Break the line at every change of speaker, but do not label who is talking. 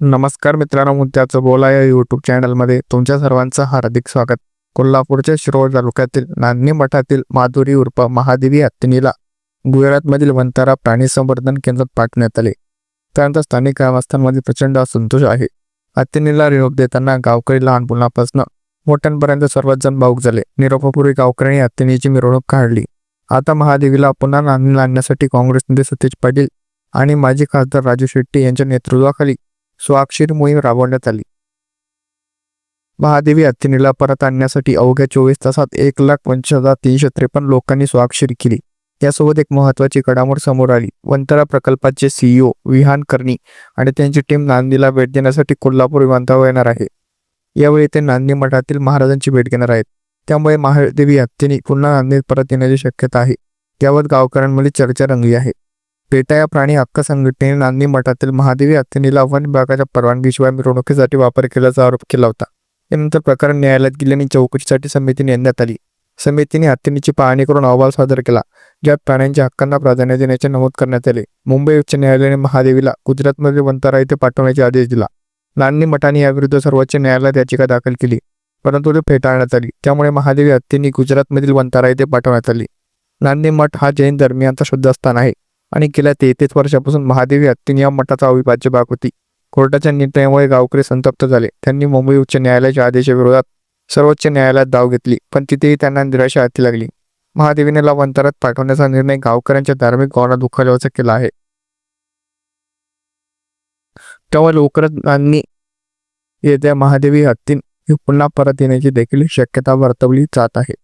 नमस्कार मित्रांनो, मुद्द्याचं बोला या यूट्यूब चॅनलमध्ये तुमच्या सर्वांचं हार्दिक स्वागत. कोल्हापूरच्या शिरोळ तालुक्यातील नान्नी मठातील माधुरी उर्फ महादेवी हत्तीनीला गुजरातमधील वंतारा प्राणी संवर्धन केंद्रात पाठवण्यात आले. त्यानंतर स्थानिक ग्रामस्थांमध्ये प्रचंड असंतोष आहे. हत्तीनीला निरोप देताना गावकरी लहान मुलांपासून मोठ्यांपर्यंत सर्वच जण भावुक झाले. निरोपापूर्वी गावकऱ्यांनी हत्तीनीची मिरवणूक काढली. आता महादेवीला पुन्हा नांदीला आणण्यासाठी काँग्रेस नेते सतीश पाटील आणि माजी खासदार राजू शेट्टी यांच्या नेतृत्वाखाली स्वाक्षरी मोहीम राबवण्यात आली. महादेवी हत्तीनीला परत आणण्यासाठी अवघ्या 24 तासात 1,25,353 लोकांनी स्वाक्षरी केली. यासोबत एक महत्त्वाची घडामोड समोर आली. वंतारा प्रकल्पाचे CEO विहान कर्णी आणि त्यांची टीम नांदीला भेट देण्यासाठी कोल्हापूर विमानतळावर येणार आहे. यावेळी ते नांदी मठातील महाराजांची भेट घेणार आहेत. त्यामुळे महादेवी हत्तीनी पुन्हा नांदीत परत येण्याची शक्यता आहे. यावर गावकऱ्यांमध्ये चर्चा रंगली आहे. पेटा या प्राणी हक्क संघटनेने नांदी मठातील महादेवी हत्तीनीला वन विभागाच्या परवानगीशिवाय मिरवणुकीसाठी वापर केल्याचा आरोप केला होता. यानंतर प्रकरण न्यायालयात गेल्याने चौकशीसाठी समिती नेमण्यात आली. समितीने हत्तीनीची पाहणी करून अहवाल सादर केला, ज्यात प्राण्यांच्या हक्कांना प्राधान्य देण्याचे नमूद करण्यात आले. मुंबई उच्च न्यायालयाने महादेवीला गुजरातमधील वंतारा येथे पाठवण्याचे आदेश दिला. नांदी मठाने याविरुद्ध सर्वोच्च न्यायालयात याचिका दाखल केली, परंतु ती फेटाळण्यात आली. त्यामुळे महादेवी हत्तीनी गुजरातमधील वंतारा येथे पाठवण्यात आली. नांदी मठ हा जैन धर्मियांचा श्रद्धास्थान आहे आणि गेल्या 33 वर्षापासून महादेवी हत्तीनी या मठाचा अविभाज्य भाग होती. कोर्टाच्या निर्णयामुळे गावकरी संतप्त झाले. त्यांनी मुंबई उच्च न्यायालयाच्या आदेशाविरोधात सर्वोच्च न्यायालयात धाव घेतली, पण तिथेही त्यांना निराशा हाती लागली. महादेवीनेला वंतारात पाठवण्याचा निर्णय गावकऱ्यांच्या धार्मिक भावना दुखावल्याचा केला आहे. तेव्हा लवकरच नांदी येत्या महादेवी हत्तीन पुन्हा परत येण्याची देखील शक्यता वर्तवली जात आहे.